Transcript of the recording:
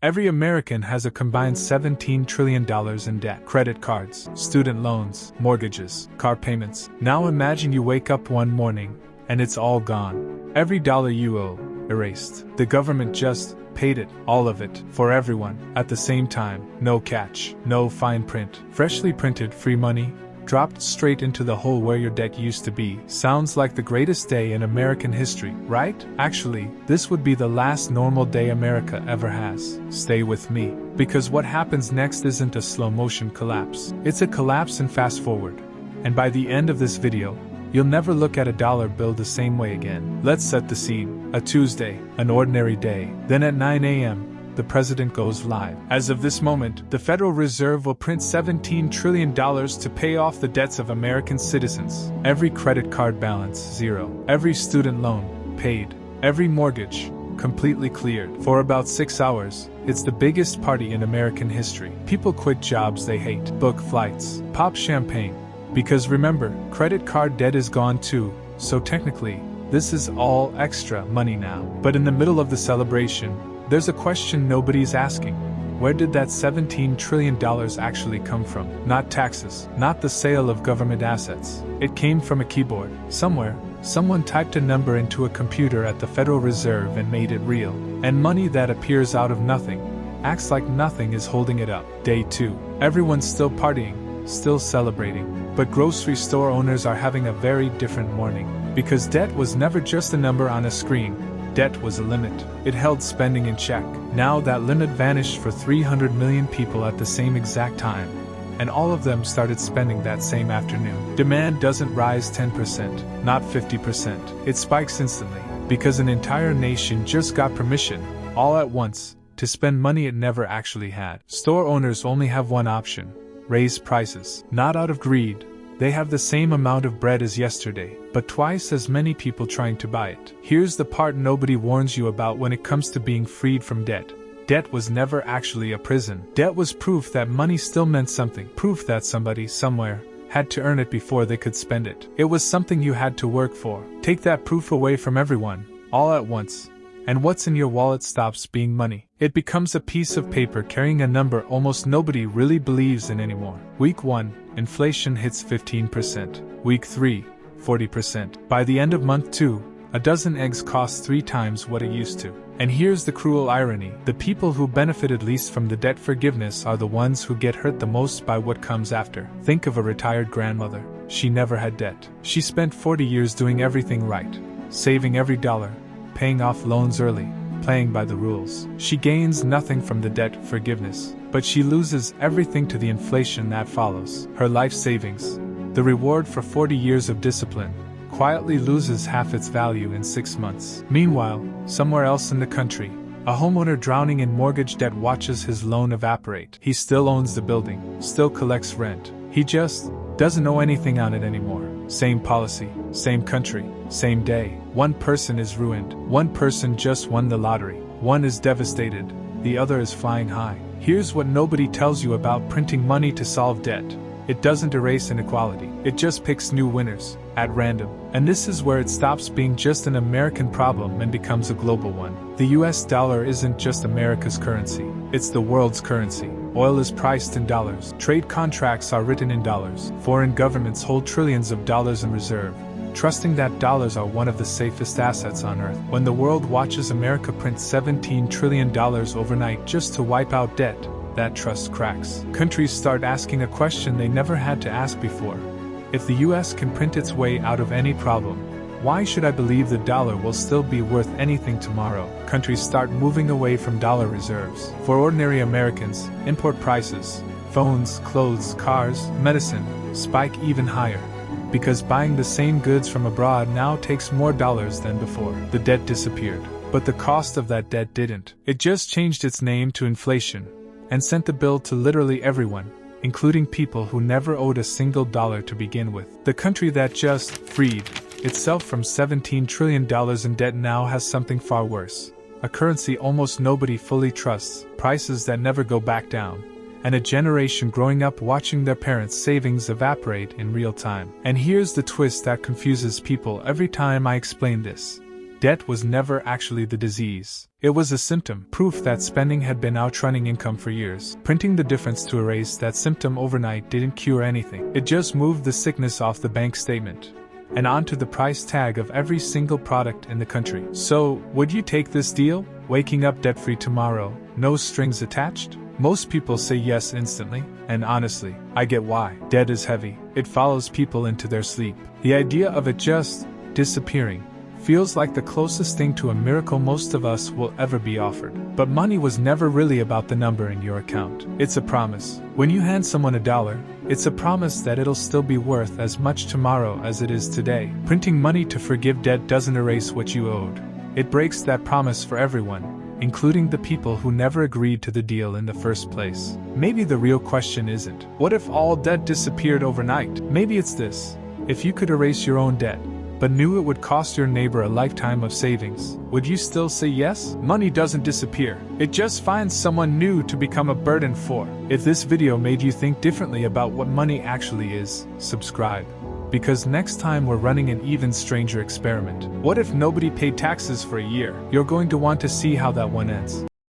Every American has a combined $17 trillion in debt. Credit cards, student loans, mortgages, car payments. Now imagine you wake up one morning, and it's all gone. Every dollar you owe, erased. The government just paid it, all of it, for everyone, at the same time. No catch, no fine print. Freshly printed free money, dropped straight into the hole where your debt used to be. Sounds like the greatest day in American history, right? Actually, this would be the last normal day America ever has. Stay with me, because what happens next isn't a slow-motion collapse. It's a collapse in fast forward. And by the end of this video, you'll never look at a dollar bill the same way again. Let's set the scene. A Tuesday, an ordinary day. Then at 9 a.m., the president goes live. As of this moment, the Federal Reserve will print $17 trillion to pay off the debts of American citizens. Every credit card balance, zero. Every student loan, paid. Every mortgage, completely cleared. For about 6 hours, it's the biggest party in American history. People quit jobs they hate, book flights, pop champagne. Because remember, credit card debt is gone too, so technically, this is all extra money now. But in the middle of the celebration, there's a question nobody's asking. Where did that $17 trillion actually come from? Not taxes, not the sale of government assets. It came from a keyboard. Somewhere, someone typed a number into a computer at the Federal Reserve and made it real. And money that appears out of nothing acts like nothing is holding it up. Day 2. Everyone's still partying, still celebrating. But grocery store owners are having a very different morning. Because debt was never just a number on a screen. Debt was a limit. It held spending in check. Now that limit vanished for 300 million people at the same exact time, and all of them started spending that same afternoon. Demand doesn't rise 10%, not 50%. It spikes instantly, because an entire nation just got permission, all at once, to spend money it never actually had. Store owners only have one option: raise prices. Not out of greed. They have the same amount of bread as yesterday, but twice as many people trying to buy it. Here's the part nobody warns you about when it comes to being freed from debt. Debt was never actually a prison. Debt was proof that money still meant something. Proof that somebody, somewhere, had to earn it before they could spend it. It was something you had to work for. Take that proof away from everyone, all at once, and what's in your wallet stops being money. It becomes a piece of paper carrying a number almost nobody really believes in anymore. Week 1, inflation hits 15%. Week 3, 40%. By the end of month 2, a dozen eggs cost 3 times what it used to. And here's the cruel irony: the people who benefited least from the debt forgiveness are the ones who get hurt the most by what comes after. Think of a retired grandmother. She never had debt. She spent 40 years doing everything right, saving every dollar, paying off loans early, playing by the rules. She gains nothing from the debt forgiveness, but she loses everything to the inflation that follows. Her life savings, the reward for 40 years of discipline, quietly loses half its value in 6 months. Meanwhile, somewhere else in the country, a homeowner drowning in mortgage debt watches his loan evaporate. He still owns the building, still collects rent. He just doesn't owe anything on it anymore. Same policy, same country, same day. One person is ruined. One person just won the lottery. One is devastated. The other is flying high. Here's what nobody tells you about printing money to solve debt. It doesn't erase inequality. It just picks new winners, at random. And this is where it stops being just an American problem and becomes a global one. The US dollar isn't just America's currency. It's the world's currency. Oil is priced in dollars. Trade contracts are written in dollars. Foreign governments hold trillions of dollars in reserve, trusting that dollars are one of the safest assets on earth. When the world watches America print $17 trillion overnight just to wipe out debt, that trust cracks. Countries start asking a question they never had to ask before. If the US can print its way out of any problem, why should I believe the dollar will still be worth anything tomorrow? Countries start moving away from dollar reserves. For ordinary Americans, import prices, phones, clothes, cars, medicine, spike even higher. Because buying the same goods from abroad now takes more dollars than before. The debt disappeared, but the cost of that debt didn't. It just changed its name to inflation, and sent the bill to literally everyone, including people who never owed a single dollar to begin with. The country that just freed itself from $17 trillion in debt now has something far worse: a currency almost nobody fully trusts, prices that never go back down, and a generation growing up watching their parents' savings evaporate in real time. And here's the twist that confuses people every time I explain this. Debt was never actually the disease. It was a symptom, proof that spending had been outrunning income for years. Printing the difference to erase that symptom overnight didn't cure anything. It just moved the sickness off the bank statement and onto the price tag of every single product in the country. So, would you take this deal? Waking up debt-free tomorrow, no strings attached? Most people say yes instantly, and honestly, I get why. Debt is heavy. It follows people into their sleep. The idea of it just disappearing feels like the closest thing to a miracle most of us will ever be offered. But money was never really about the number in your account. It's a promise. When you hand someone $1, it's a promise that it'll still be worth as much tomorrow as it is today. Printing money to forgive debt doesn't erase what you owed. It breaks that promise for everyone, including the people who never agreed to the deal in the first place. Maybe the real question isn't, what if all debt disappeared overnight? Maybe it's this: if you could erase your own debt, but knew it would cost your neighbor a lifetime of savings, would you still say yes? Money doesn't disappear. It just finds someone new to become a burden for. If this video made you think differently about what money actually is, subscribe. Because next time we're running an even stranger experiment. What if nobody paid taxes for a year? You're going to want to see how that one ends.